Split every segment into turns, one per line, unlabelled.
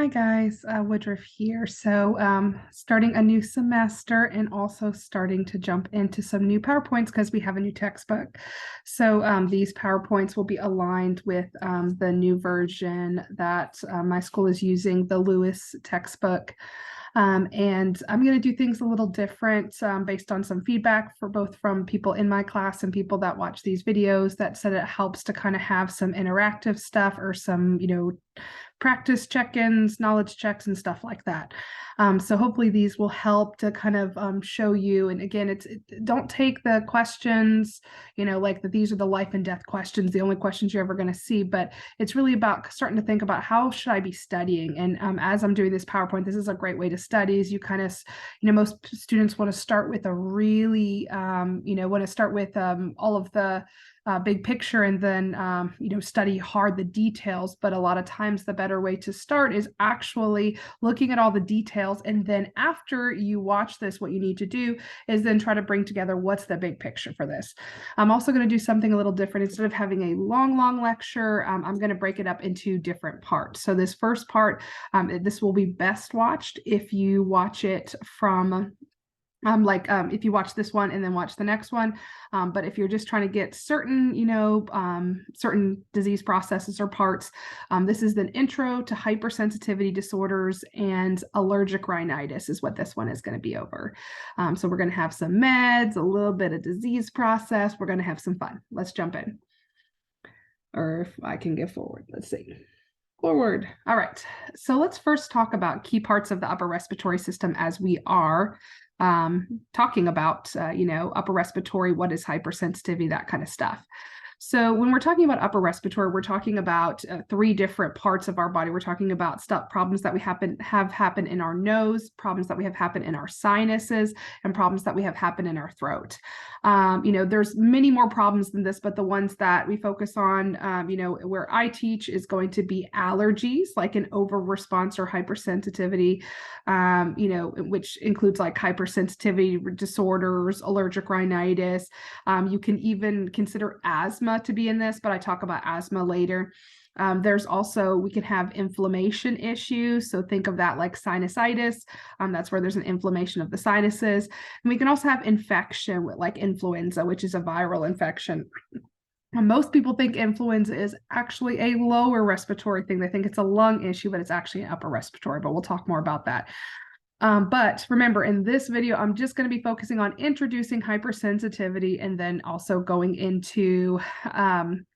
Hi guys, Woodruff here. Starting a new semester and also starting to jump into some new PowerPoints because we have a new textbook. These PowerPoints will be aligned with the new version that my school is using, the Lewis textbook. And I'm going to do things a little different based on some feedback for both from people in my class and people that watch these videos that said it helps to kind of have some interactive stuff or some, practice check-ins, knowledge checks, and stuff like that. So hopefully these will help to kind of show you. And again, don't take the questions, like that these are the life and death questions, the only questions you're ever going to see, but it's really about starting to think about how should I be studying. And as I'm doing this PowerPoint, this is a great way to study. Is you kind of, most students want to start with a really, want to start with all of the big picture and then, study hard the details. But a lot of times the better way to start is actually looking at all the details. And then after you watch this, what you need to do is then try to bring together what's the big picture for this. I'm also going to do something a little different. Instead of having a long lecture, I'm going to break it up into different parts. So this first part, this will be best watched if you watch it from if you watch this one and then watch the next one. But if you're just trying to get certain, certain disease processes or parts, this is the intro to hypersensitivity disorders and allergic rhinitis is what this one is going to be over. So we're going to have some meds, a little bit of disease process. We're going to have some fun. Let's jump in. Or if I can get forward, let's see. Forward. All right. So let's first talk about key parts of the upper respiratory system as we are talking about, upper respiratory, what is hypersensitivity, that kind of stuff. So when we're talking about upper respiratory, we're talking about three different parts of our body. We're talking about problems that we have happen in our nose, problems that we have happen in our sinuses, and problems that we have happen in our throat. There's many more problems than this, but the ones that we focus on, where I teach is going to be allergies, like an over response or hypersensitivity, which includes like hypersensitivity disorders, allergic rhinitis. You can even consider asthma to be in this, but I talk about asthma later. There's also, we can have inflammation issues. So think of that like sinusitis. That's where there's an inflammation of the sinuses. And we can also have infection with like influenza, which is a viral infection. And most people think influenza is actually a lower respiratory thing. They think it's a lung issue, but it's actually an upper respiratory, but we'll talk more about that. But remember, in this video, I'm just going to be focusing on introducing hypersensitivity and then also going into some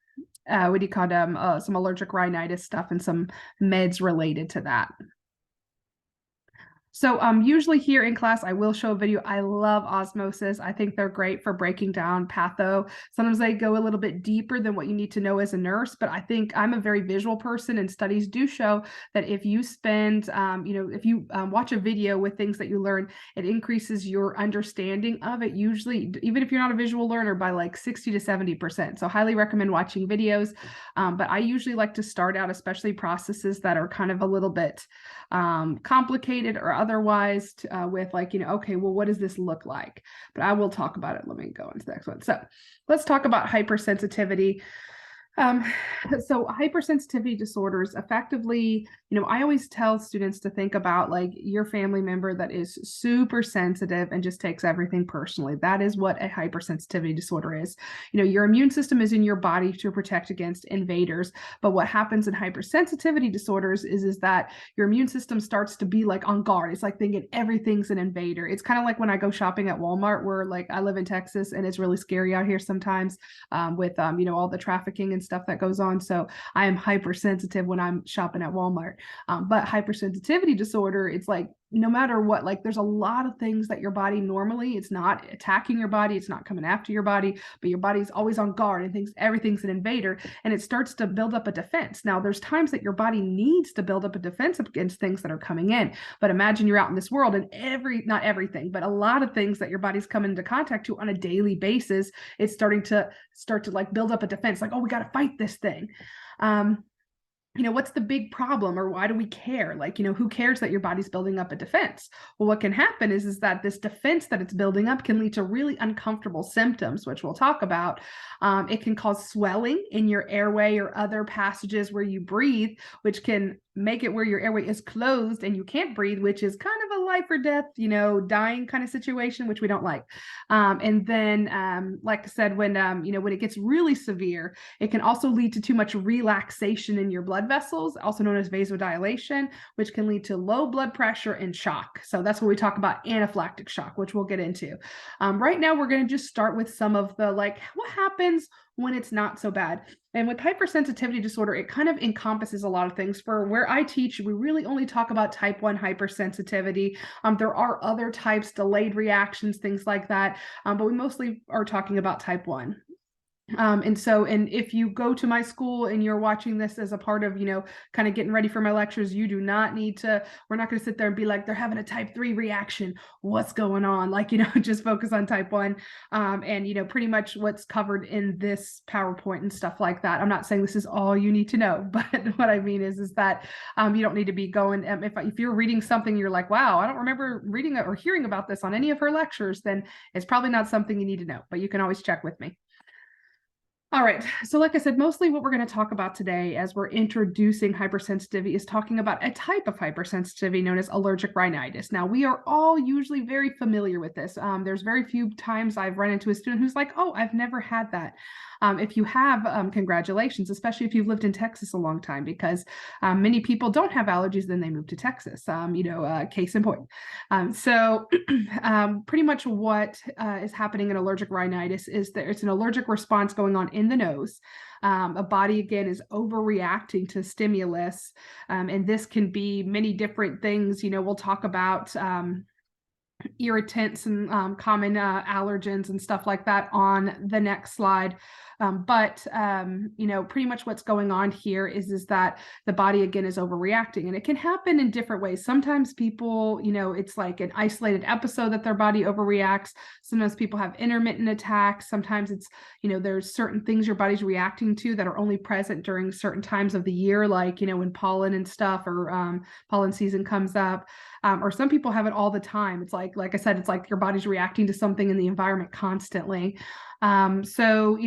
allergic rhinitis stuff and some meds related to that. So usually here in class, I will show a video. I love osmosis. I think they're great for breaking down patho. Sometimes they go a little bit deeper than what you need to know as a nurse, but I think I'm a very visual person, and studies do show that if you spend, if you watch a video with things that you learn, it increases your understanding of it, usually, even if you're not a visual learner, by like 60 to 70%. So highly recommend watching videos. But I usually like to start out, especially processes that are kind of a little bit complicated or otherwise with like, okay, well, what does this look like? But I will talk about it. Let me go into the next one. So let's talk about hypersensitivity. So hypersensitivity disorders effectively, I always tell students to think about like your family member that is super sensitive and just takes everything personally. That is what a hypersensitivity disorder is. Your immune system is in your body to protect against invaders. But what happens in hypersensitivity disorders is that your immune system starts to be like on guard. It's like thinking everything's an invader. It's kind of like when I go shopping at Walmart, where like I live in Texas and it's really scary out here sometimes with, all the trafficking and stuff that goes on. So I am hypersensitive when I'm shopping at Walmart. But hypersensitivity disorder, it's like no matter what, like there's a lot of things that your body normally, it's not attacking your body, it's not coming after your body, but your body's always on guard and thinks everything's an invader, and it starts to build up a defense. Now, there's times that your body needs to build up a defense against things that are coming in, but imagine you're out in this world and not everything, but a lot of things that your body's coming into contact to on a daily basis, it's starting to like build up a defense, like, oh, we got to fight this thing. What's the big problem, or why do we care? Like, who cares that your body's building up a defense? Well, what can happen is that this defense that it's building up can lead to really uncomfortable symptoms, which we'll talk about. It can cause swelling in your airway or other passages where you breathe, which can make it where your airway is closed and you can't breathe, which is kind of a life or death, dying kind of situation, which we don't like. And then, like I said, when it gets really severe, it can also lead to too much relaxation in your blood vessels, also known as vasodilation, which can lead to low blood pressure and shock. So that's what we talk about anaphylactic shock, which we'll get into. Right now, we're going to just start with some of the what happens when it's not so bad. And with hypersensitivity disorder, it kind of encompasses a lot of things. For where I teach, we really only talk about type 1 hypersensitivity. There are other types, delayed reactions, things like that, but we mostly are talking about type 1. And if you go to my school and you're watching this as a part of, kind of getting ready for my lectures, you do not need to, we're not going to sit there and be like, they're having a type 3 reaction. What's going on? Just focus on type 1. And pretty much what's covered in this PowerPoint and stuff like that. I'm not saying this is all you need to know, but what I mean is that you don't need to be going, if you're reading something, you're like, wow, I don't remember reading it or hearing about this on any of her lectures, then it's probably not something you need to know, but you can always check with me. All right, so like I said, mostly what we're going to talk about today as we're introducing hypersensitivity is talking about a type of hypersensitivity known as allergic rhinitis. Now, we are all usually very familiar with this. There's very few times I've run into a student who's like, oh, I've never had that. If you have, congratulations, especially if you've lived in Texas a long time, because many people don't have allergies, then they move to Texas, case in point. So pretty much what is happening in allergic rhinitis is that it's an allergic response going on in the nose. A body, again, is overreacting to stimulus, and this can be many different things. We'll talk about irritants and common allergens and stuff like that on the next slide. But pretty much what's going on here is that the body, again, is overreacting, and it can happen in different ways. Sometimes people, it's like an isolated episode that their body overreacts. Sometimes people have intermittent attacks. Sometimes it's, there's certain things your body's reacting to that are only present during certain times of the year, like, when pollen and stuff or pollen season comes up. Or some people have it all the time. It's like I said, it's like your body's reacting to something in the environment constantly. So,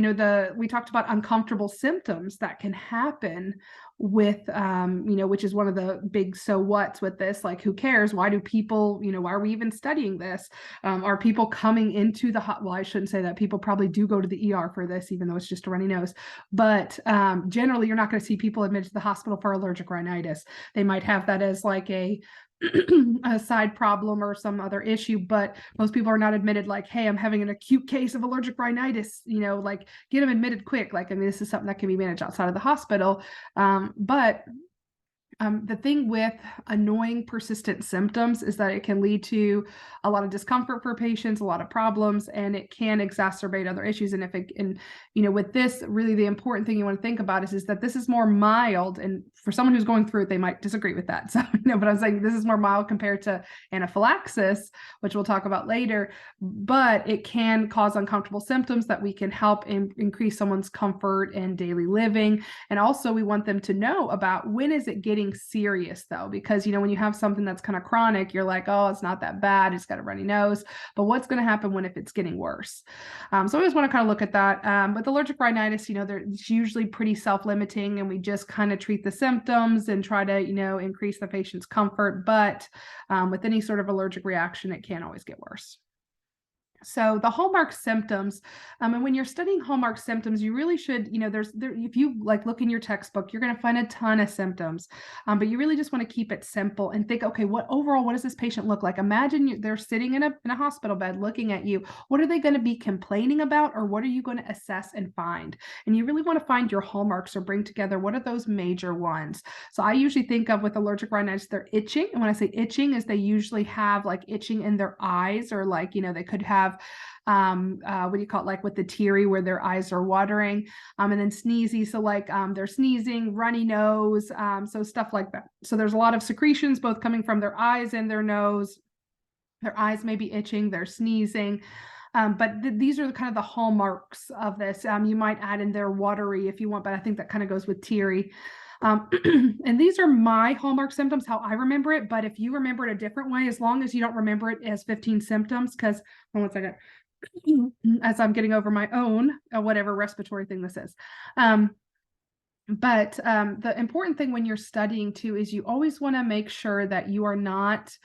we talked about uncomfortable symptoms that can happen with, which is one of the big so what's with this, like, who cares? Why do people, why are we even studying this? Are people coming into well, I shouldn't say that. People probably do go to the ER for this, even though it's just a runny nose. But generally, you're not going to see people admitted to the hospital for allergic rhinitis. They might have that as like a side problem or some other issue, but most people are not admitted like, hey, I'm having an acute case of allergic rhinitis, get them admitted quick. This is something that can be managed outside of the hospital. But the thing with annoying persistent symptoms is that it can lead to a lot of discomfort for patients, a lot of problems, and it can exacerbate other issues. And with this, really the important thing you want to think about is that this is more mild. And for someone who's going through it, they might disagree with that. So, but I'm saying this is more mild compared to anaphylaxis, which we'll talk about later, but it can cause uncomfortable symptoms that we can help increase someone's comfort in daily living. And also we want them to know about when is it getting serious, though, because when you have something that's kind of chronic, you're like, oh, it's not that bad, it's got a runny nose, but what's going to happen if it's getting worse? So I always want to kind of look at that. With allergic rhinitis, it's usually pretty self-limiting, and we just kind of treat the symptoms and try to increase the patient's comfort. But with any sort of allergic reaction, it can always get worse. So the hallmark symptoms, and when you're studying hallmark symptoms, you really should, if you look in your textbook, you're going to find a ton of symptoms, but you really just want to keep it simple and think, okay, what does this patient look like? Imagine they're sitting in a hospital bed looking at you. What are they going to be complaining about, or what are you going to assess and find? And you really want to find your hallmarks or bring together what are those major ones. So I usually think of with allergic rhinitis, they're itching. And when I say itching, is they usually have itching in their eyes, or they could have what do you call it, with the teary where their eyes are watering, and then sneezy, so they're sneezing, runny nose, so stuff like that. So there's a lot of secretions both coming from their eyes and their nose. Their eyes may be itching, they're sneezing, but these are kind of the hallmarks of this. You might add in their watery if you want, but I think that kind of goes with teary. And these are my hallmark symptoms, how I remember it. But if you remember it a different way, as long as you don't remember it as 15 symptoms, because one second, as I'm getting over my own whatever respiratory thing this is. But the important thing when you're studying too is you always want to make sure that you are not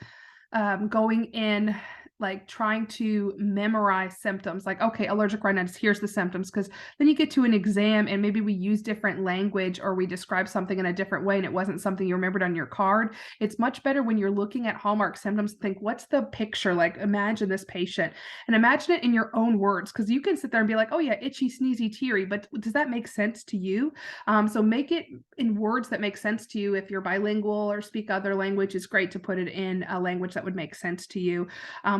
going in like trying to memorize symptoms, like, okay, allergic rhinitis, here's the symptoms, because then you get to an exam and maybe we use different language or we describe something in a different way and it wasn't something you remembered on your card. It's much better when you're looking at hallmark symptoms, think, what's the picture? Like, imagine this patient and imagine it in your own words, because you can sit there and be like, oh yeah, itchy, sneezy, teary, but does that make sense to you? So make it in words that make sense to you. If you're bilingual or speak other language, it's great to put it in a language that would make sense to you.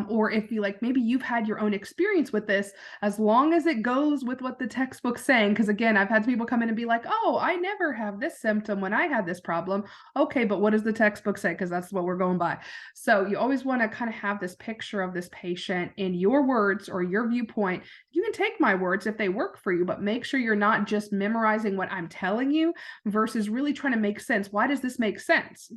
Or if you like, maybe you've had your own experience with this, as long as it goes with what the textbook's saying. Because again, I've had people come in and be like, oh, I never have this symptom when I had this problem. Okay, but what does the textbook say? Because that's what we're going by. So you always want to kind of have this picture of this patient in your words or your viewpoint. You can take my words if they work for you, but make sure you're not just memorizing what I'm telling you versus really trying to make sense. Why does this make sense?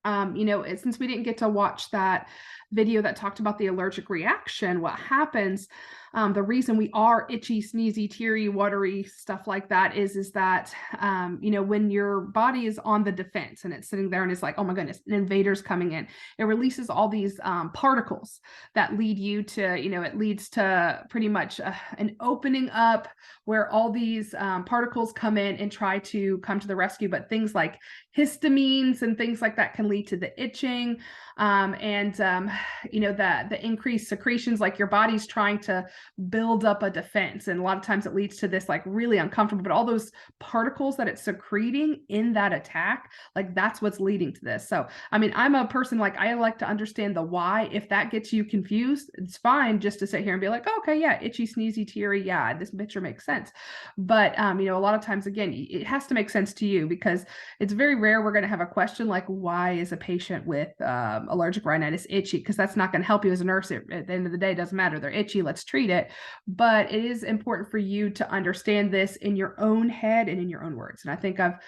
Since we didn't get to watch that video that talked about the allergic reaction, what happens, the reason we are itchy, sneezy, teary, watery, stuff like that is that, when your body is on the defense and it's sitting there and it's like, oh my goodness, an invader's coming in, it releases all these particles that lead you to, it leads to pretty much an opening up where all these particles come in and try to come to the rescue. But things like histamines and things like that can lead to the itching, the increased secretions, like your body's trying to build up a defense. And a lot of times it leads to this like really uncomfortable, but all those particles that it's secreting in that attack, like that's what's leading to this. So, I mean, I'm a person, like, I like to understand the why. If that gets you confused, it's fine just to sit here and be like, oh, okay, yeah, itchy, sneezy, teary, yeah, this picture makes sense. But, a lot of times, again, it has to make sense to you, because it's very rare we're going to have a question like, why is a patient with allergic rhinitis itchy? Because that's not going to help you as a nurse. At the end of the day, it doesn't matter. They're itchy, let's treat it. But it is important for you to understand this in your own head and in your own words. And I think I've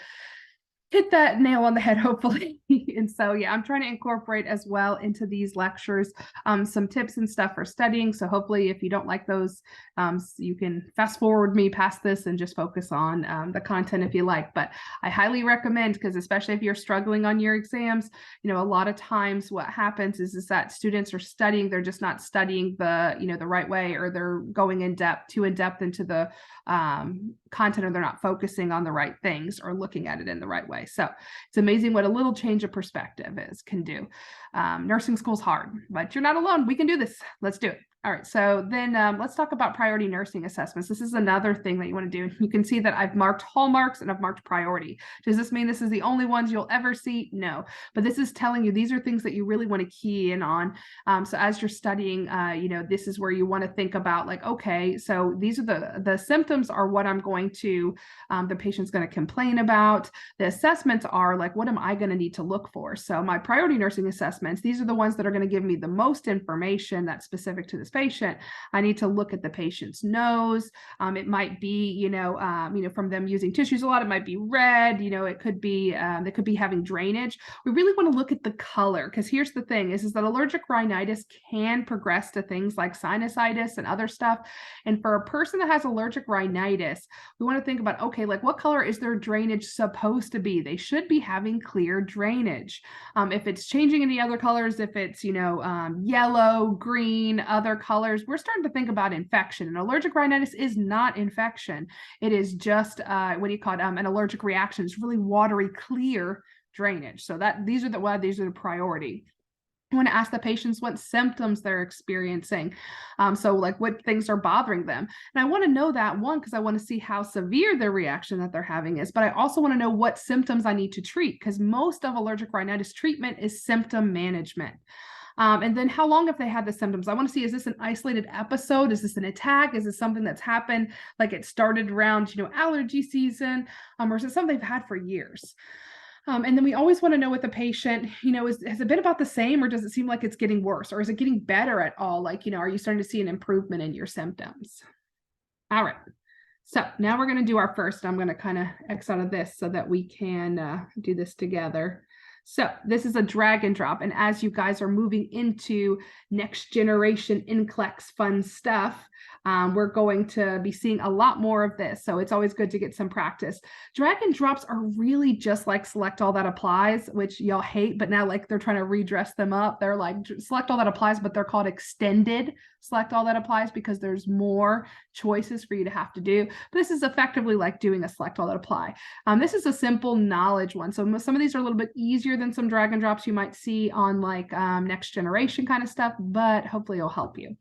hit that nail on the head, hopefully. And so, yeah, I'm trying to incorporate as well into these lectures some tips and stuff for studying. So hopefully if you don't like those, you can fast forward me past this and just focus on the content if you like. But I highly recommend, because especially if you're struggling on your exams, a lot of times what happens is that students are studying, they're just not studying the right way, or they're going too in depth into the content, or they're not focusing on the right things or looking at it in the right way. So it's amazing what a little change of perspective can do. Nursing school's hard, but you're not alone. We can do this. Let's do it. All right, so then let's talk about priority nursing assessments. This is another thing that you want to do. You can see that I've marked hallmarks and I've marked priority. Does this mean this is the only ones you'll ever see? No, but this is telling you these are things that you really want to key in on. So as you're studying, this is where you want to think about, like, okay, so these are the symptoms are what I'm going to, the patient's going to complain about. The assessments are like, what am I going to need to look for? So my priority nursing assessments, these are the ones that are going to give me the most information that's specific to this patient. I need to look at the patient's nose. It might be, from them using tissues a lot, it might be red, it could be, they could be having drainage. We really want to look at the color, because here's the thing is that allergic rhinitis can progress to things like sinusitis and other stuff. And for a person that has allergic rhinitis, we want to think about, okay, like what color is their drainage supposed to be? They should be having clear drainage. If it's changing any other colors, if it's, yellow, green, other colors, we're starting to think about infection. And allergic rhinitis is not infection. It is just, an allergic reaction. It's really watery, clear drainage. So these are the priority. I want to ask the patients what symptoms they're experiencing. So like what things are bothering them. And I want to know that, one, because I want to see how severe their reaction that they're having is, but I also want to know what symptoms I need to treat, because most of allergic rhinitis treatment is symptom management. And then how long have they had the symptoms? I want to see, is this an isolated episode? Is this an attack? Is this something that's happened, like it started around, allergy season, or is it something they've had for years? And then we always want to know with the patient, has it been about the same, or does it seem like it's getting worse, or is it getting better at all? Like, are you starting to see an improvement in your symptoms? All right. So now we're going to do our first. I'm going to kind of X out of this so that we can do this together. So this is a drag and drop. And as you guys are moving into next generation NCLEX fun stuff, We're going to be seeing a lot more of this, so it's always good to get some practice. Drag and drops are really just like Select All That Applies, which y'all hate, but now like they're trying to redress them up. They're like Select All That Applies, but they're called extended Select All That Applies because there's more choices for you to have to do. But this is effectively like doing a Select All That Apply. This is a simple knowledge one. So some of these are a little bit easier than some drag and drops you might see on like next generation kind of stuff, but hopefully it'll help you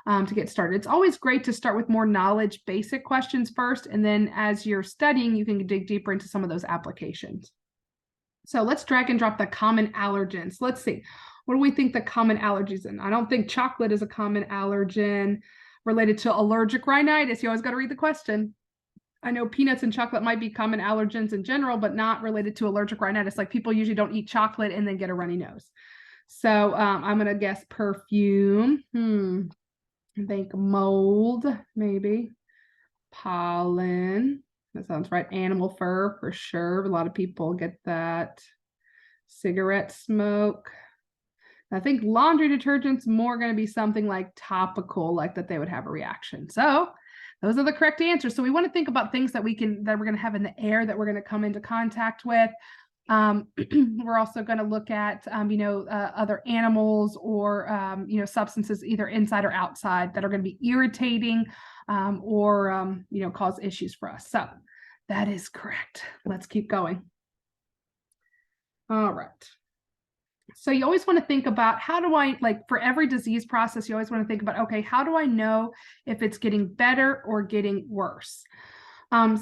to get started. It's always great to start with more knowledge, basic questions first, and then as you're studying, you can dig deeper into some of those applications. So let's drag and drop the common allergens. Let's see. What do we think the common allergies in? I don't think chocolate is a common allergen related to allergic rhinitis. You always got to read the question. I know peanuts and chocolate might be common allergens in general, but not related to allergic rhinitis. Like people usually don't eat chocolate and then get a runny nose. So I'm going to guess perfume. I think mold, maybe. Pollen. That sounds right. Animal fur for sure. A lot of people get that. Cigarette smoke. I think laundry detergent's more going to be something like topical, like that they would have a reaction. So those are the correct answers. So we want to think about things that we're going to have in the air that we're going to come into contact with. We're also going to look at, other animals or, substances either inside or outside that are going to be irritating or cause issues for us. So that is correct. Let's keep going. All right. So you always want to think about how do I, like for every disease process, you always want to think about, okay, how do I know if it's getting better or getting worse?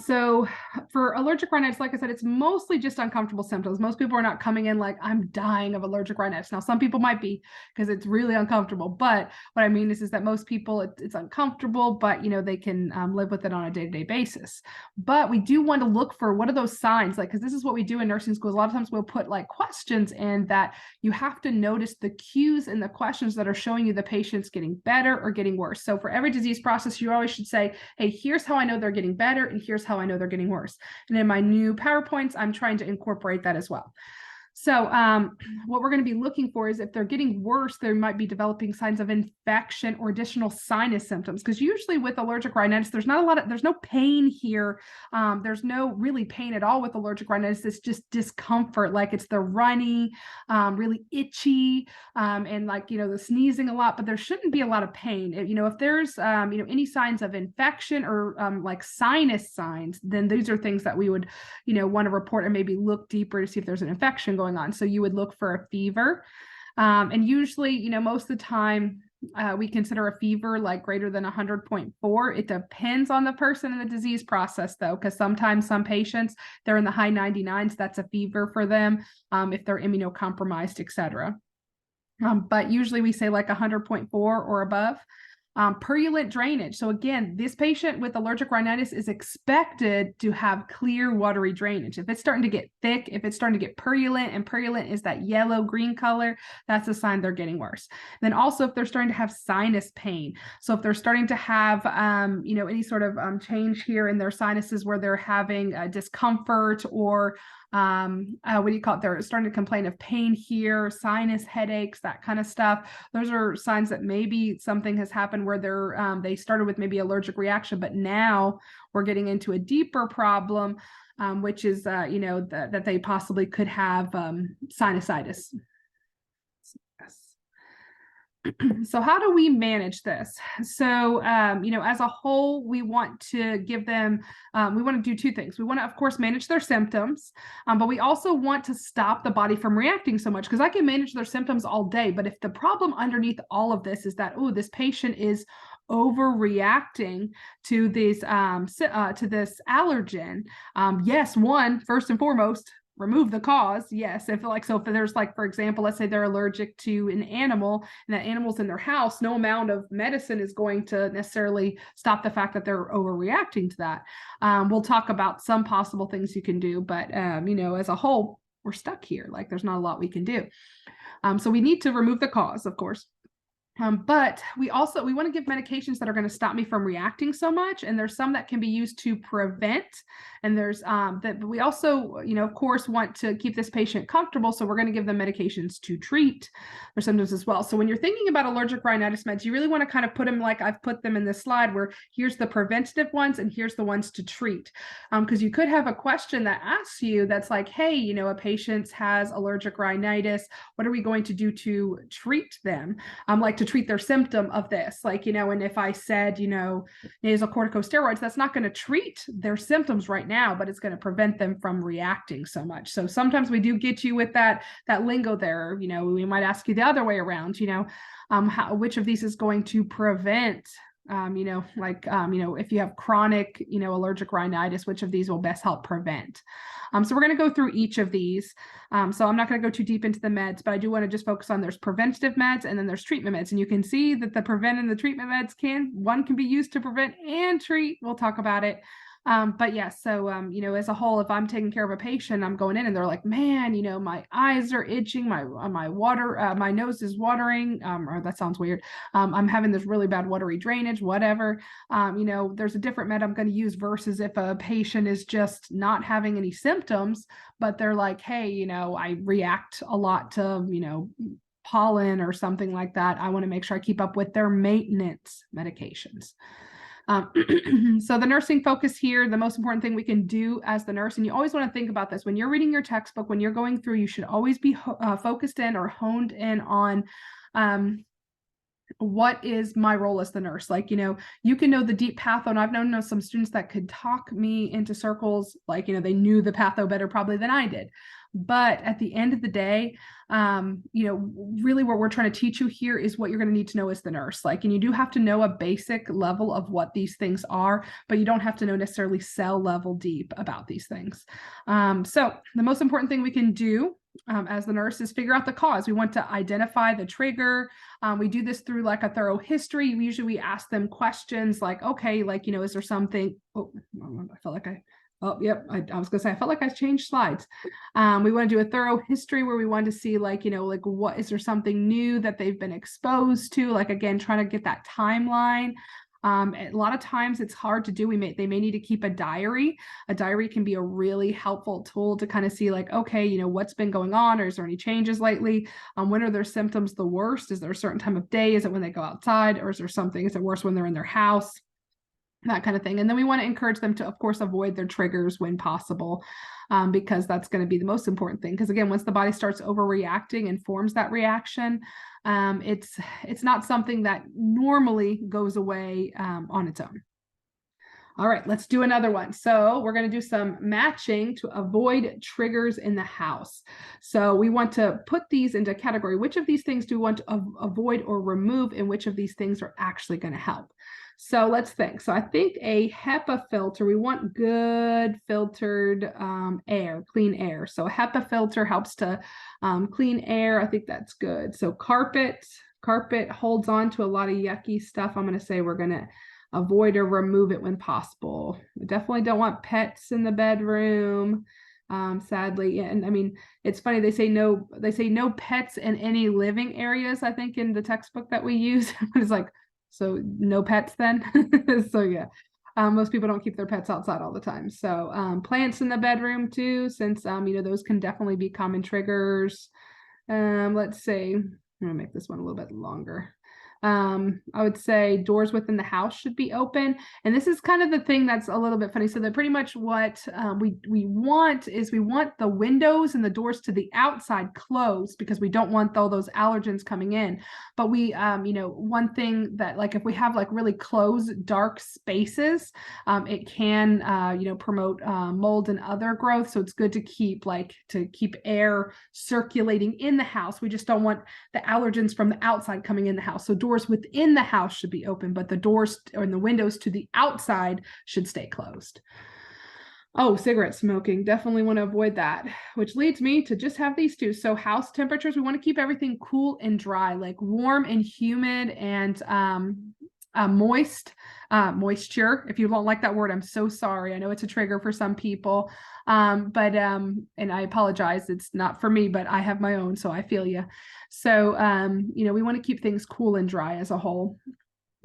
So for allergic rhinitis, like I said, it's mostly just uncomfortable symptoms. Most people are not coming in like, I'm dying of allergic rhinitis. Now, some people might be because it's really uncomfortable. But what I mean is that most people, it's uncomfortable, but, they can live with it on a day-to-day basis. But we do want to look for what are those signs, like, because this is what we do in nursing schools. A lot of times we'll put like questions in that you have to notice the cues and the questions that are showing you the patient's getting better or getting worse. So for every disease process, you always should say, hey, here's how I know they're getting better. And here's how I know they're getting worse. And in my new PowerPoints, I'm trying to incorporate that as well. So what we're going to be looking for is if they're getting worse, they might be developing signs of infection or additional sinus symptoms. Because usually with allergic rhinitis, there's no pain here. There's no really pain at all with allergic rhinitis. It's just discomfort, like it's the runny, really itchy, and like, the sneezing a lot, but there shouldn't be a lot of pain. If there's, any signs of infection or like sinus signs, then these are things that we would, want to report and maybe look deeper to see if there's an infection going on. So you would look for a fever. And usually, most of the time, we consider a fever like greater than 100.4. It depends on the person and the disease process, though, because sometimes some patients, they're in the high 99s. That's a fever for them if they're immunocompromised, etc. But usually we say like 100.4 or above. Purulent drainage. So again, this patient with allergic rhinitis is expected to have clear, watery drainage. If it's starting to get thick, if it's starting to get purulent, and purulent is that yellow-green color, that's a sign they're getting worse. Then also if they're starting to have sinus pain. So if they're starting to have, any sort of change here in their sinuses where they're having discomfort or they're starting to complain of pain here, sinus headaches, that kind of stuff. Those are signs that maybe something has happened where they started with maybe allergic reaction, but now we're getting into a deeper problem, which is, that they possibly could have sinusitis. So how do we manage this? So, as a whole, we want to give them, we want to do two things. We want to, of course, manage their symptoms, but we also want to stop the body from reacting so much, because I can manage their symptoms all day. But if the problem underneath all of this is that, this patient is overreacting to this allergen, yes, first and foremost, remove the cause. Yes. If there's like, for example, let's say they're allergic to an animal and that animal's in their house, no amount of medicine is going to necessarily stop the fact that they're overreacting to that. We'll talk about some possible things you can do, but, as a whole, we're stuck here. Like there's not a lot we can do. So we need to remove the cause, of course. But we want to give medications that are going to stop me from reacting so much. And there's some that can be used to prevent. And there's that we also, of course, want to keep this patient comfortable. So we're going to give them medications to treat their symptoms as well. So when you're thinking about allergic rhinitis meds, you really want to kind of put them like I've put them in this slide, where here's the preventative ones and here's the ones to treat. Because you could have a question that asks you that's like, hey, a patient has allergic rhinitis. What are we going to do to treat them? Like to treat their symptom of this, and if I said, nasal corticosteroids, that's not going to treat their symptoms right now, but it's going to prevent them from reacting so much. So sometimes we do get you with that lingo there. We might ask you the other way around, which of these is going to prevent if you have chronic, allergic rhinitis, which of these will best help prevent? So we're going to go through each of these. So I'm not going to go too deep into the meds, but I do want to just focus on there's preventative meds and then there's treatment meds. And you can see that the prevent and the treatment meds one can be used to prevent and treat. We'll talk about it. But yes, so, as a whole, if I'm taking care of a patient, I'm going in and they're like, man, my eyes are itching, my nose is watering, or that sounds weird. I'm having this really bad watery drainage, whatever. There's a different med I'm going to use versus if a patient is just not having any symptoms, but they're like, hey, I react a lot to, pollen or something like that. I want to make sure I keep up with their maintenance medications. So the nursing focus here, the most important thing we can do as the nurse, and you always want to think about this when you're reading your textbook, when you're going through, you should always be focused in or honed in on what is my role as the nurse. You can know the deep patho, and I've known some students that could talk me into circles, they knew the patho better probably than I did. But at the end of the day, really what we're trying to teach you here is what you're going to need to know as the nurse. And you do have to know a basic level of what these things are, but you don't have to know necessarily cell level deep about these things. So the most important thing we can do as the nurse is figure out the cause. We want to identify the trigger. We do this through a thorough history. Usually we ask them questions like, okay, is there something, I felt like oh, yep. I was going to say, I felt like I changed slides. We want to do a thorough history where we want to see what is there something new that they've been exposed to? Again, trying to get that timeline. A lot of times it's hard to do. They may need to keep a diary. A diary can be a really helpful tool to kind of see okay, what's been going on, or is there any changes lately? When are their symptoms the worst? Is there a certain time of day? Is it when they go outside, or is it worse when they're in their house? That kind of thing. And then we want to encourage them to, of course, avoid their triggers when possible, because that's going to be the most important thing. Because again, once the body starts overreacting and forms that reaction, it's not something that normally goes away on its own. All right, let's do another one. So we're going to do some matching to avoid triggers in the house. So we want to put these into a category. Which of these things do we want to avoid or remove, and which of these things are actually going to help? So let's think. So I think a HEPA filter, we want good filtered air, clean air. So a HEPA filter helps to clean air. I think that's good. So carpet holds on to a lot of yucky stuff. I'm going to say we're going to avoid or remove it when possible. We definitely don't want pets in the bedroom. Sadly, and I mean, it's funny, they say no pets in any living areas, I think, in the textbook that we use. It's so no pets then. So yeah, most people don't keep their pets outside all the time. So plants in the bedroom too, since those can definitely be common triggers. Let's see, I'm gonna make this one a little bit longer. I would say doors within the house should be open. And this is kind of the thing that's a little bit funny. So that pretty much what we want the windows and the doors to the outside closed, because we don't want all those allergens coming in. But we, one thing that if we have really closed, dark spaces, it can, promote mold and other growth. So it's good to keep air circulating in the house. We just don't want the allergens from the outside coming in the house. So doors within the house should be open, but the doors or the windows to the outside should stay closed. Oh, cigarette smoking, definitely want to avoid that, which leads me to just have these two. So house temperatures, we want to keep everything cool and dry, warm and humid and moisture. If you don't like that word, I'm so sorry. I know it's a trigger for some people. And I apologize, it's not for me, but I have my own, so I feel you. So, we want to keep things cool and dry as a whole.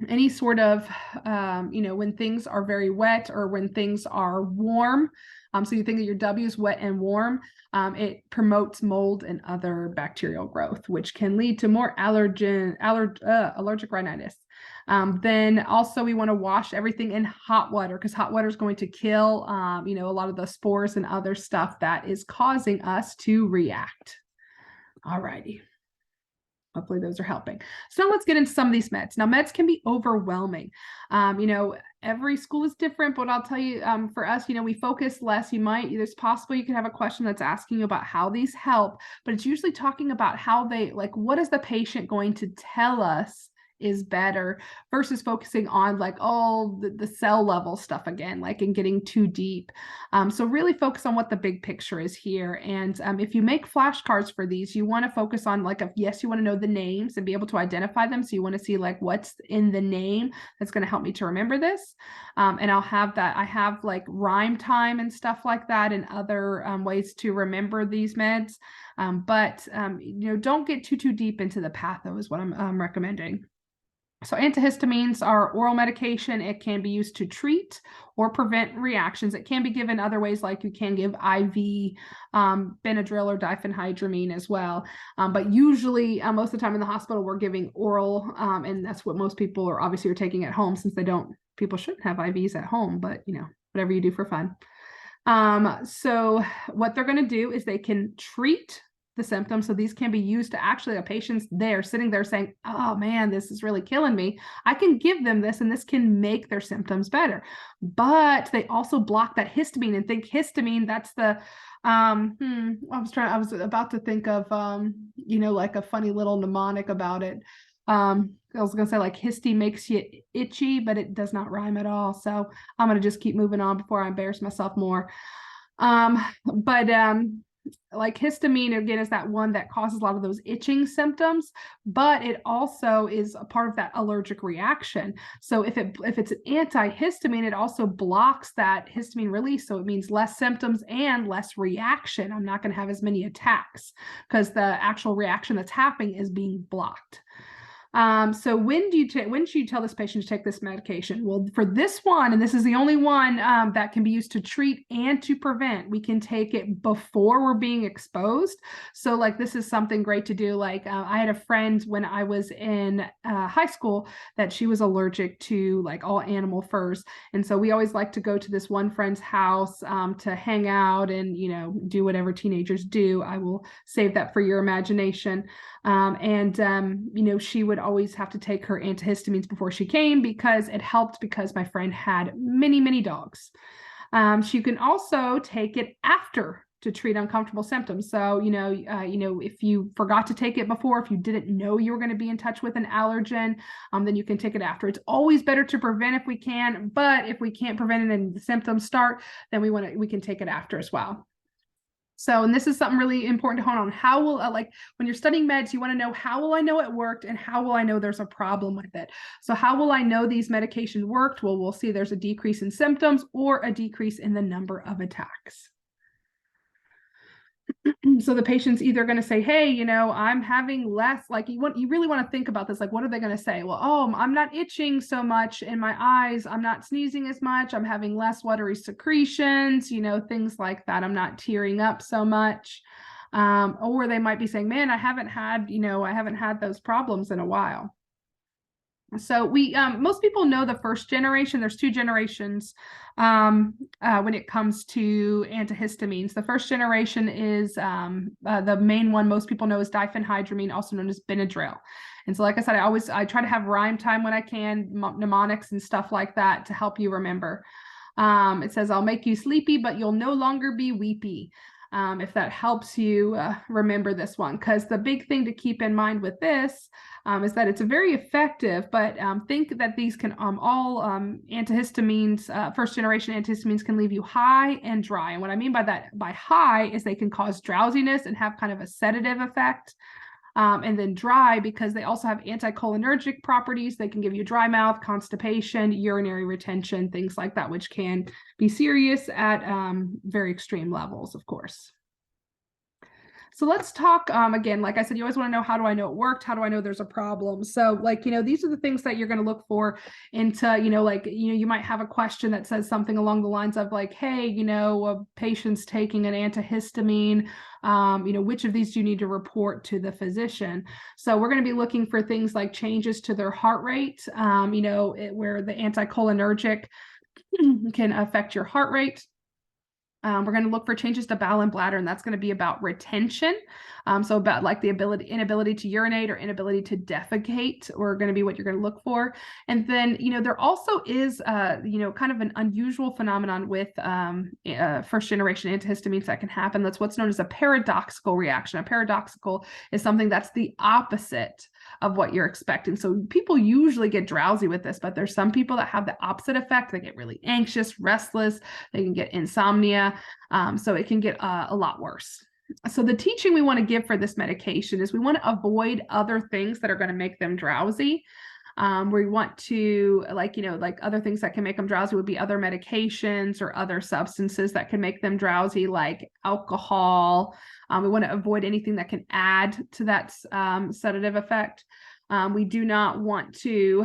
Any sort of, when things are very wet or when things are warm, so you think that your W is wet and warm, it promotes mold and other bacterial growth, which can lead to more allergic rhinitis. Then also we want to wash everything in hot water, because hot water is going to kill, a lot of the spores and other stuff that is causing us to react. All righty. Hopefully those are helping. So now let's get into some of these meds. Now meds can be overwhelming. Every school is different, but I'll tell you, for us, we focus less. It's possible you can have a question that's asking you about how these help, but it's usually talking about how they, like, what is the patient going to tell us is better, versus focusing on like all the cell level stuff again, like, and getting too deep. So really focus on what the big picture is here. And if you make flashcards for these, you want to focus on, like, yes, you want to know the names and be able to identify them. So you want to see like what's in the name that's going to help me to remember this. And I'll have that. I have like rhyme time and stuff like that, and other ways to remember these meds. But don't get too deep into the patho is what I'm recommending. So antihistamines are oral medication. It can be used to treat or prevent reactions. It can be given other ways, like you can give IV Benadryl or diphenhydramine as well. But usually, most of the time in the hospital, we're giving oral, and that's what most people are obviously taking at home, since people shouldn't have IVs at home, but whatever you do for fun. So what they're going to do is they can treat the symptoms. So these can be used to actually, a patient's there sitting there saying, oh man, this is really killing me. I can give them this, and this can make their symptoms better. But they also block that histamine, and think histamine, that's the, I was about to think of, like a funny little mnemonic about it. I was going to say like histi makes you itchy, but it does not rhyme at all. So I'm going to just keep moving on before I embarrass myself more. Like histamine, again, is that one that causes a lot of those itching symptoms, but it also is a part of that allergic reaction. So if it's an antihistamine, it also blocks that histamine release. So it means less symptoms and less reaction. I'm not going to have as many attacks because the actual reaction that's happening is being blocked. So when should you tell this patient to take this medication? Well, for this one, and this is the only one that can be used to treat and to prevent, we can take it before we're being exposed. So like, this is something great to do. Like I had a friend when I was in high school that she was allergic to like all animal furs. And so we always like to go to this one friend's house to hang out and, do whatever teenagers do. I will save that for your imagination. She would always have to take her antihistamines before she came, because it helped, because my friend had many, many dogs. She can also take it after to treat uncomfortable symptoms. So, if you forgot to take it before, if you didn't know you were going to be in touch with an allergen, then you can take it after. It's always better to prevent if we can, but if we can't prevent it and the symptoms start, then we can take it after as well. So, and this is something really important to hone on. How will, like when you're studying meds, you want to know, how will I know it worked, and how will I know there's a problem with it? So how will I know these medications worked? Well, we'll see there's a decrease in symptoms or a decrease in the number of attacks. So the patient's either going to say, hey, I'm having less, like you really want to think about this. Like, what are they going to say? Well, oh, I'm not itching so much in my eyes. I'm not sneezing as much. I'm having less watery secretions, things like that. I'm not tearing up so much. Or they might be saying, man, I haven't had those problems in a while. So we, most people know the first generation. There's two generations when it comes to antihistamines. The first generation is the main one most people know is diphenhydramine, also known as Benadryl. And so, like I said, I try to have rhyme time when I can, mnemonics and stuff like that to help you remember. It says, I'll make you sleepy, but you'll no longer be weepy. If that helps you remember this one, because the big thing to keep in mind with this is that it's very effective, but think that these can all antihistamines, first generation antihistamines, can leave you high and dry. And what I mean by high is they can cause drowsiness and have kind of a sedative effect. And then dry, because they also have anticholinergic properties. They can give you dry mouth, constipation, urinary retention, things like that, which can be serious at very extreme levels, of course. So let's talk, again, like I said, you always want to know, how do I know it worked? How do I know there's a problem? So like, these are the things that you're going to look for into, you might have a question that says something along the lines of like, hey, a patient's taking an antihistamine, which of these do you need to report to the physician? So we're going to be looking for things like changes to their heart rate, where the anticholinergic can affect your heart rate. We're going to look for changes to bowel and bladder, and that's going to be about retention. So about like the inability to urinate or inability to defecate, are going to be what you're going to look for. And then, there also is, kind of an unusual phenomenon with first generation antihistamines that can happen. That's what's known as a paradoxical reaction. A paradoxical is something that's the opposite of what you're expecting. So people usually get drowsy with this, but there's some people that have the opposite effect. They get really anxious, restless, they can get insomnia. So it can get a lot worse. So the teaching we want to give for this medication is we want to avoid other things that are going to make them drowsy. We want to, like other things that can make them drowsy would be other medications or other substances that can make them drowsy, like alcohol. We want to avoid anything that can add to that sedative effect. We do not want to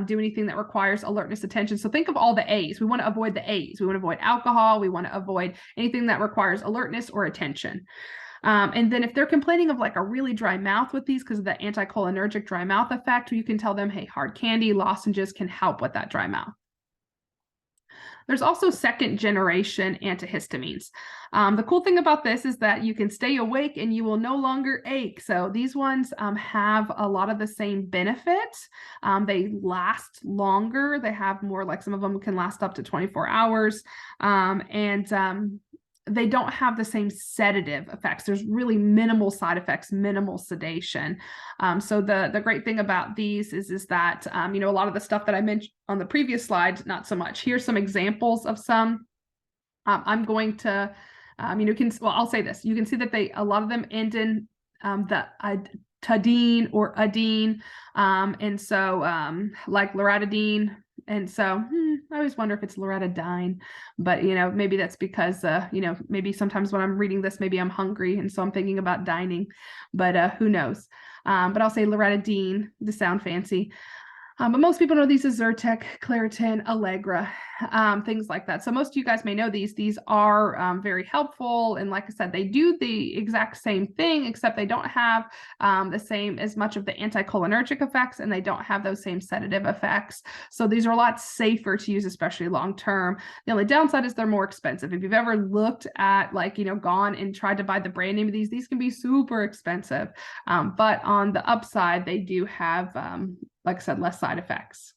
do anything that requires alertness, attention. So think of all the A's. We want to avoid the A's. We want to avoid alcohol. We want to avoid anything that requires alertness or attention. And then if they're complaining of like a really dry mouth with these because of the anticholinergic dry mouth effect, you can tell them, hey, hard candy, lozenges can help with that dry mouth. There's also second generation antihistamines. The cool thing about this is that you can stay awake and you will no longer ache. So these ones have a lot of the same benefits. They last longer. They have more, like some of them can last up to 24 hours. They don't have the same sedative effects. There's really minimal side effects, minimal sedation. So the great thing about these is that, a lot of the stuff that I mentioned on the previous slide, not so much. Here's some examples of some. I'm going to, I'll say this. You can see that a lot of them end in the tadine or adine. And so like loratadine. And so I always wonder if it's loratadine, but, maybe that's because, maybe sometimes when I'm reading this, maybe I'm hungry. And so I'm thinking about dining, but who knows? But I'll say loratadine to sound fancy. But most people know these as Zyrtec, Claritin, Allegra, things like that. So most of you guys may know these. These are very helpful. And like I said, they do the exact same thing, except they don't have the same as much of the anticholinergic effects, and they don't have those same sedative effects. So these are a lot safer to use, especially long-term. The only downside is they're more expensive. If you've ever looked at gone and tried to buy the brand name of these can be super expensive. But on the upside, they do have, like I said, less side effects.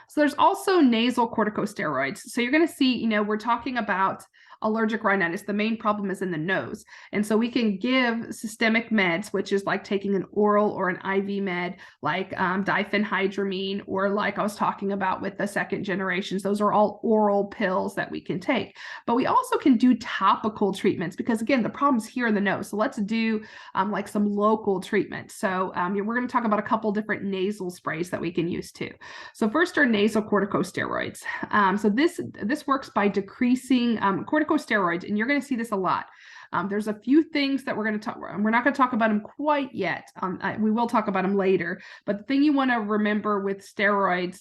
So there's also nasal corticosteroids. So you're going to see, we're talking about allergic rhinitis. The main problem is in the nose. And so we can give systemic meds, which is like taking an oral or an IV med, like diphenhydramine, or like I was talking about with the second generations. Those are all oral pills that we can take. But we also can do topical treatments because, again, the problem's here in the nose. So let's do like some local treatment. So we're going to talk about a couple different nasal sprays that we can use too. So first are nasal corticosteroids. So this works by decreasing corticosteroids, and you're going to see this a lot. There's a few things that we're going to talk. We're not going to talk about them quite yet. We will talk about them later. But the thing you want to remember with steroids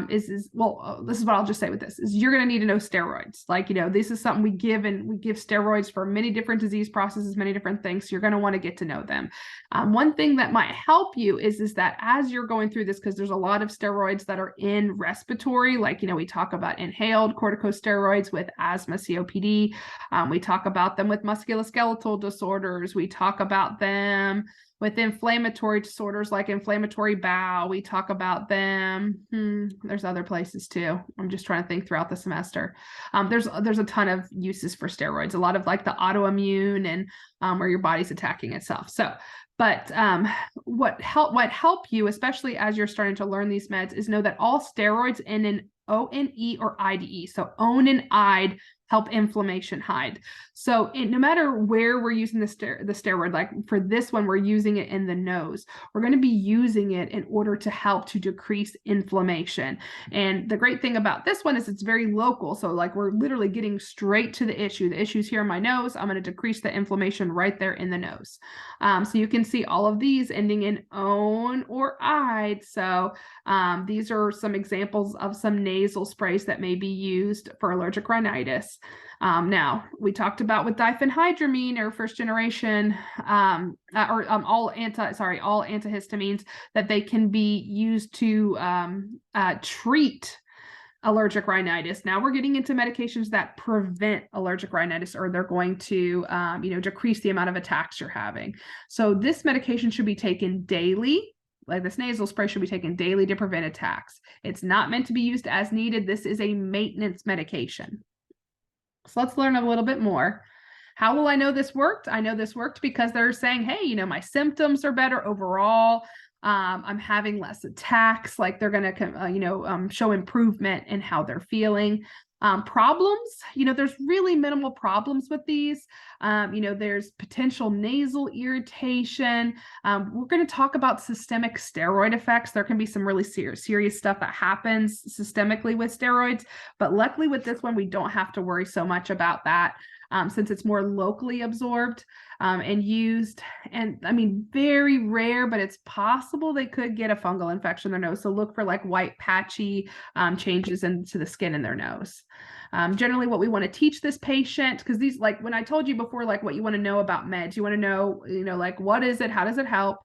this is what I'll just say with this is you're going to need to know steroids. Like, this is something we give, and we give steroids for many different disease processes, many different things. So you're going to want to get to know them. One thing that might help you is that as you're going through this, because there's a lot of steroids that are in respiratory, like, we talk about inhaled corticosteroids with asthma, COPD. We talk about them with musculoskeletal disorders. We talk about them with inflammatory disorders like inflammatory bowel. We talk about them. There's other places too. I'm just trying to think throughout the semester. There's a ton of uses for steroids, a lot of like the autoimmune and where your body's attacking itself. So, but what help you, especially as you're starting to learn these meds, is know that all steroids end in ONE or IDE. So ON and IDE help inflammation hide. So no matter where we're using the steroid, like for this one, we're using it in the nose. We're going to be using it in order to help to decrease inflammation. And the great thing about this one is it's very local. So like we're literally getting straight to the issue. The issue's here in my nose. I'm going to decrease the inflammation right there in the nose. So you can see all of these ending in own or "ide." So these are some examples of some nasal sprays that may be used for allergic rhinitis. Now, we talked about with diphenhydramine or first generation, all antihistamines, that they can be used to treat allergic rhinitis. Now we're getting into medications that prevent allergic rhinitis, or they're going to, decrease the amount of attacks you're having. So this medication should be taken daily. Like this nasal spray should be taken daily to prevent attacks. It's not meant to be used as needed. This is a maintenance medication. So let's learn a little bit more. How will I know this worked? I know this worked because they're saying, hey, my symptoms are better overall. I'm having less attacks. Like they're going to, show improvement in how they're feeling. Problems, there's really minimal problems with these. There's potential nasal irritation. We're going to talk about systemic steroid effects. There can be some really serious stuff that happens systemically with steroids, but luckily with this one, we don't have to worry so much about that. Since it's more locally absorbed and used. And I mean, very rare, but it's possible they could get a fungal infection in their nose. So look for like white patchy changes into the skin in their nose. Generally what we want to teach this patient, because these, like when I told you before, like what you want to know about meds, you want to know, like what is it? How does it help?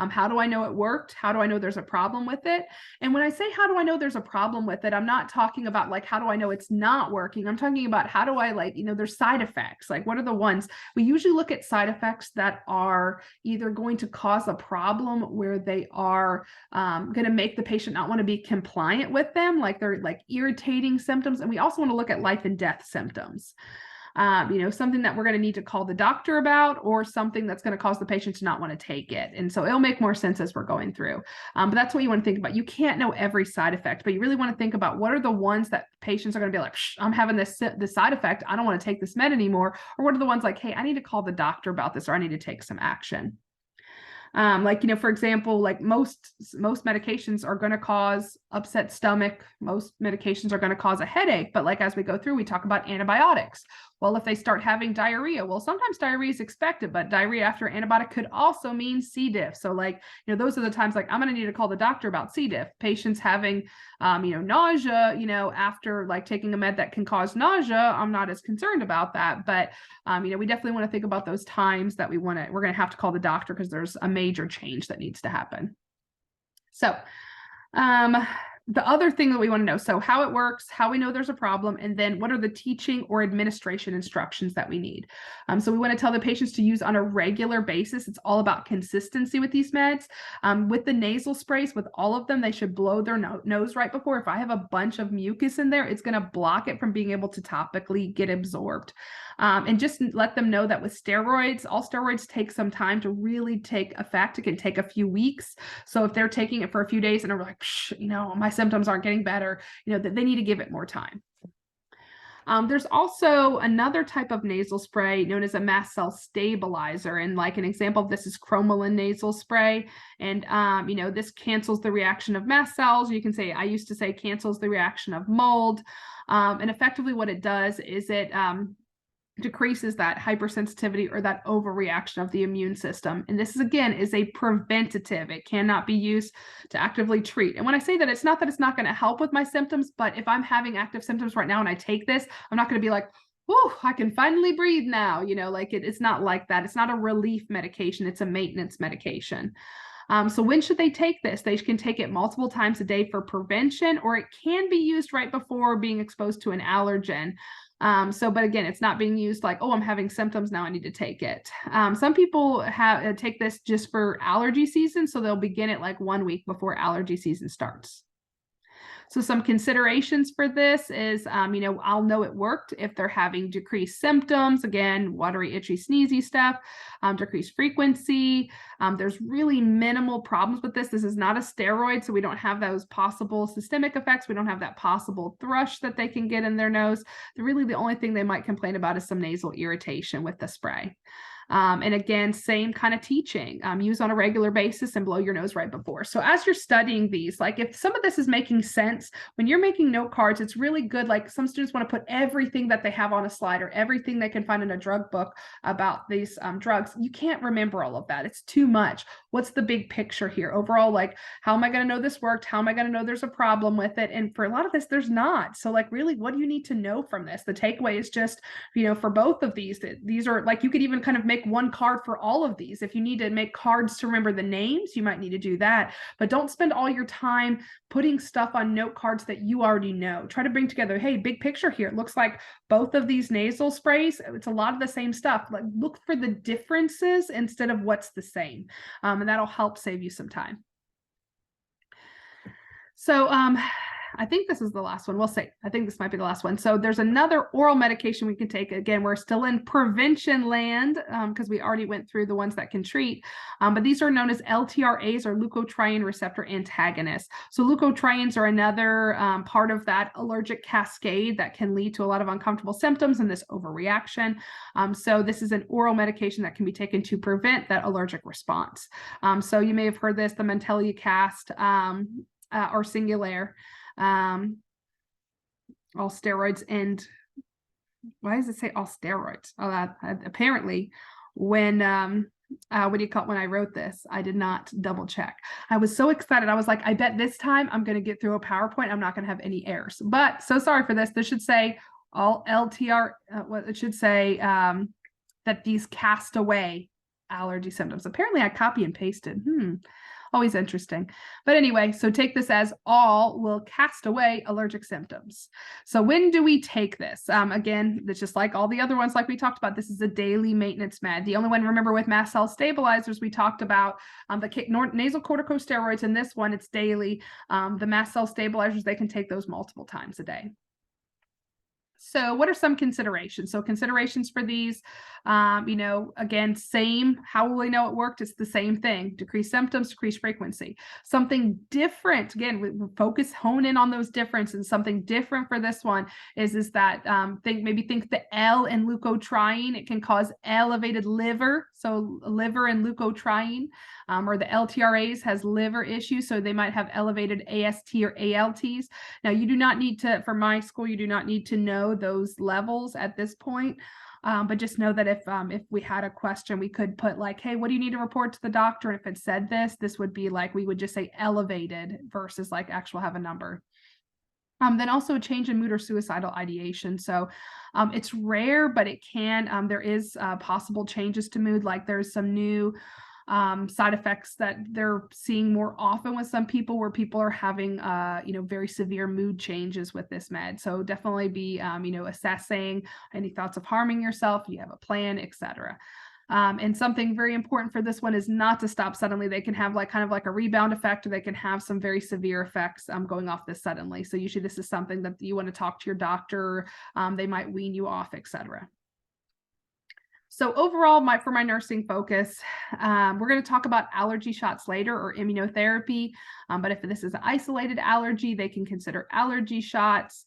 How do I know it worked? How do I know there's a problem with it? And when I say, how do I know there's a problem with it? I'm not talking about like, how do I know it's not working? I'm talking about how do I there's side effects. Like what are the ones? We usually look at side effects that are either going to cause a problem where they are going to make the patient not want to be compliant with them. Like they're like irritating symptoms. And we also want to look at life and death symptoms. Something that we're going to need to call the doctor about, or something that's going to cause the patient to not want to take it. And so it'll make more sense as we're going through. But that's what you want to think about. You can't know every side effect, but you really want to think about what are the ones that patients are going to be like, I'm having this side effect. I don't want to take this med anymore. Or what are the ones like, hey, I need to call the doctor about this, or I need to take some action. For example, like most medications are going to cause upset stomach. Most medications are going to cause a headache. But like as we go through, we talk about antibiotics. Well, if they start having diarrhea, well, sometimes diarrhea is expected, but diarrhea after antibiotic could also mean C. diff. So like, those are the times like I'm going to need to call the doctor about C. diff. Patients having, nausea, after like taking a med that can cause nausea, I'm not as concerned about that. But, we definitely want to think about those times that we're going to have to call the doctor because there's a major change that needs to happen. So, the other thing that we want to know, so how it works, how we know there's a problem, and then what are the teaching or administration instructions that we need. So we want to tell the patients to use on a regular basis. It's all about consistency with these meds. With the nasal sprays, with all of them, they should blow their nose right before. If I have a bunch of mucus in there, it's going to block it from being able to topically get absorbed. And just let them know that with steroids, all steroids take some time to really take effect. It can take a few weeks. So if they're taking it for a few days and are like, my symptoms aren't getting better, that they need to give it more time. There's also another type of nasal spray known as a mast cell stabilizer. And like an example of this is cromolyn nasal spray. And, this cancels the reaction of mast cells. You can say, I used to say cancels the reaction of mold. And effectively what it does is it decreases that hypersensitivity or that overreaction of the immune system. And this is, again, is a preventative. It cannot be used to actively treat. And when I say that, it's not going to help with my symptoms, but if I'm having active symptoms right now and I take this, I'm not going to be like, oh, I can finally breathe now. It's not like that. It's not a relief medication. It's a maintenance medication. So when should they take this? They can take it multiple times a day for prevention, or it can be used right before being exposed to an allergen. But again, it's not being used like, oh, I'm having symptoms now, I need to take it. Some people take this just for allergy season, so they'll begin it like 1 week before allergy season starts. So some considerations for this is, I'll know it worked if they're having decreased symptoms, again, watery, itchy, sneezy stuff, decreased frequency. There's really minimal problems with this. This is not a steroid, so we don't have those possible systemic effects. We don't have that possible thrush that they can get in their nose. Really, the only thing they might complain about is some nasal irritation with the spray. And again, same kind of teaching, use on a regular basis and blow your nose right before. So as you're studying these, like if some of this is making sense, when you're making note cards, it's really good. Like some students want to put everything that they have on a slide or everything they can find in a drug book about these drugs. You can't remember all of that. It's too much. What's the big picture here? Overall, like, how am I going to know this worked? How am I going to know there's a problem with it? And for a lot of this, there's not. So like, really, what do you need to know from this? The takeaway is just, for both of these are like, you could even kind of make one card for all of these. If you need to make cards to remember the names, you might need to do that, but don't spend all your time putting stuff on note cards that you already know. Try to bring together, hey, big picture here. It looks like both of these nasal sprays, it's a lot of the same stuff. Like, look for the differences instead of what's the same. And that'll help save you some time. So, I think this is the last one. We'll see. I think this might be the last one. So there's another oral medication we can take. Again, we're still in prevention land because we already went through the ones that can treat. But these are known as LTRAs, or leukotriene receptor antagonists. So leukotrienes are another part of that allergic cascade that can lead to a lot of uncomfortable symptoms and this overreaction. So this is an oral medication that can be taken to prevent that allergic response. So you may have heard this, the Mentelia-Cast or Singulair. All steroids, and why does it say all steroids? Apparently when what do you call it, when I wrote this, I did not double check. I was so excited. I was like, I bet this time I'm going to get through a PowerPoint. I'm not going to have any errors, but so sorry for this. This should say all LTR, it should say that these cast away allergy symptoms. Apparently I copy and pasted. Always interesting. But anyway, so take this as all will cast away allergic symptoms. So when do we take this? Again, it's just like all the other ones, like we talked about, this is a daily maintenance med. The only one, remember, with mast cell stabilizers, we talked about the nasal corticosteroids. In this one, it's daily. The mast cell stabilizers, they can take those multiple times a day. So what are some considerations? So considerations for these, again, same. How will we know it worked? It's the same thing. Decrease symptoms, decrease frequency. Something different, again, we hone in on those differences. Something different for this one is that think the L in leukotriene, it can cause elevated liver. So liver and leukotriene, or the LTRAs has liver issues. So they might have elevated AST or ALTs. Now you do not need to, for my school, you do not need to know those levels at this point. But just know that if we had a question, we could put like, hey, what do you need to report to the doctor? And if it said this would be like, we would just say elevated versus like actual have a number. Then also a change in mood or suicidal ideation. So it's rare, but it can, there is possible changes to mood. Like there's some new side effects that they're seeing more often with some people, where people are having, very severe mood changes with this med. So definitely be, assessing any thoughts of harming yourself. You have a plan, etc. And something very important for this one is not to stop suddenly. They can have kind of like a rebound effect, or they can have some very severe effects going off this suddenly. So usually this is something that you want to talk to your doctor. They might wean you off, etc. So overall, for my nursing focus, we're going to talk about allergy shots later, or immunotherapy. But if this is an isolated allergy, they can consider allergy shots.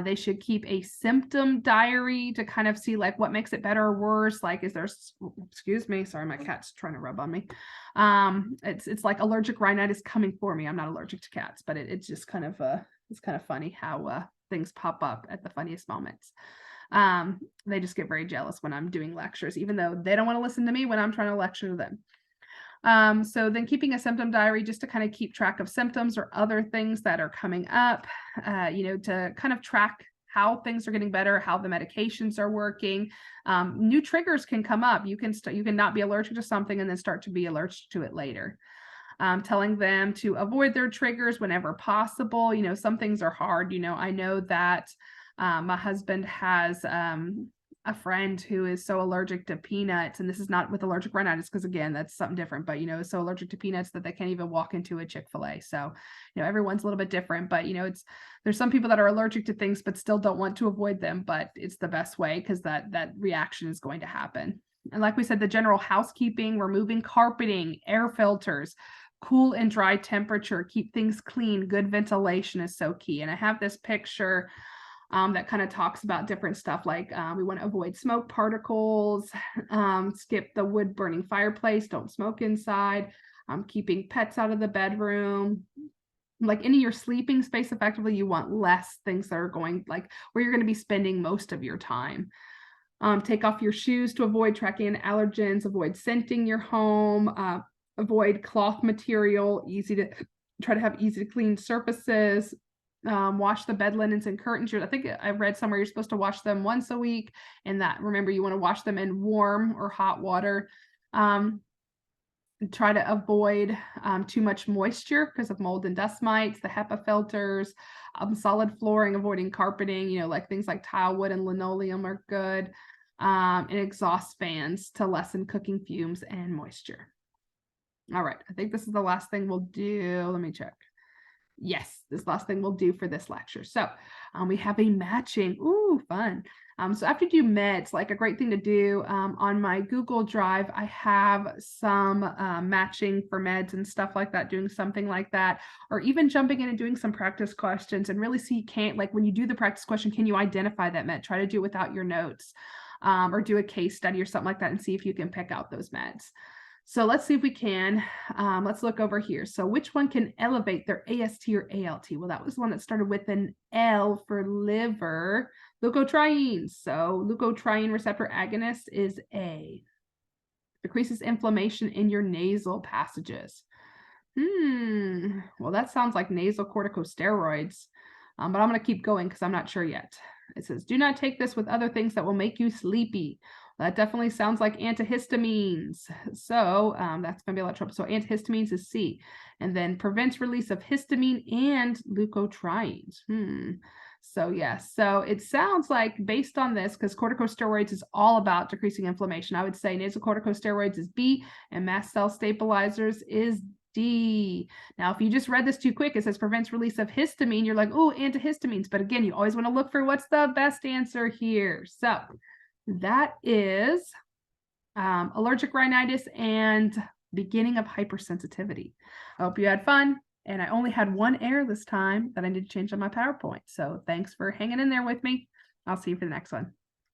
They should keep a symptom diary to kind of see like what makes it better or worse. Like, is there, excuse me, sorry, my cat's trying to rub on me. It's like allergic rhinitis coming for me. I'm not allergic to cats, but it's just kind of it's kind of funny how things pop up at the funniest moments. They just get very jealous when I'm doing lectures, even though they don't want to listen to me when I'm trying to lecture to them. So then keeping a symptom diary just to kind of keep track of symptoms or other things that are coming up, to kind of track how things are getting better, how the medications are working. New triggers can come up. You can not be allergic to something and then start to be allergic to it later. Telling them to avoid their triggers whenever possible. Some things are hard. I know that my husband has a friend who is so allergic to peanuts, and this is not with allergic rhinitis, because again, that's something different, but is so allergic to peanuts that they can't even walk into a Chick-fil-A. So, everyone's a little bit different, but there's some people that are allergic to things but still don't want to avoid them, but it's the best way because that reaction is going to happen. And like we said, the general housekeeping, removing carpeting, air filters, cool and dry temperature, keep things clean, good ventilation is so key. And I have this picture that kind of talks about different stuff like we want to avoid smoke particles, skip the wood burning fireplace, don't smoke inside, keeping pets out of the bedroom. Like in your sleeping space, effectively, you want less things that are going like where you're going to be spending most of your time. Take off your shoes to avoid tracking allergens, avoid scenting your home, avoid cloth material, try to have easy to clean surfaces. Wash the bed linens and curtains. I think I read somewhere you're supposed to wash them once a week, and that remember you want to wash them in warm or hot water. Try to avoid too much moisture because of mold and dust mites, the HEPA filters, solid flooring, avoiding carpeting, like things like tile wood and linoleum are good, and exhaust fans to lessen cooking fumes and moisture. All right, I think this is the last thing we'll do. Let me check. Yes, this last thing we'll do for this lecture. So we have a matching. Ooh, fun. So after you do meds, like a great thing to do on my Google Drive, I have some matching for meds and stuff like that, doing something like that, or even jumping in and doing some practice questions and really see, like when you do the practice question, can you identify that med? Try to do it without your notes or do a case study or something like that and see if you can pick out those meds. So let's see if we can. Let's look over here. So which one can elevate their AST or ALT? Well, that was the one that started with an L for liver. Leukotriene. So leukotriene receptor agonist is A. Decreases inflammation in your nasal passages. Well, that sounds like nasal corticosteroids. But I'm going to keep going because I'm not sure yet. It says, do not take this with other things that will make you sleepy. That definitely sounds like antihistamines. So that's going to be a lot of trouble. So antihistamines is C. And then prevents release of histamine and leukotrienes. So yes, so it sounds like based on this, because corticosteroids is all about decreasing inflammation, I would say nasal corticosteroids is B and mast cell stabilizers is D. Now, if you just read this too quick, it says prevents release of histamine. You're like, oh, antihistamines. But again, you always want to look for what's the best answer here. So that is allergic rhinitis and beginning of hypersensitivity. I hope you had fun. And I only had one error this time that I need to change on my PowerPoint. So thanks for hanging in there with me. I'll see you for the next one.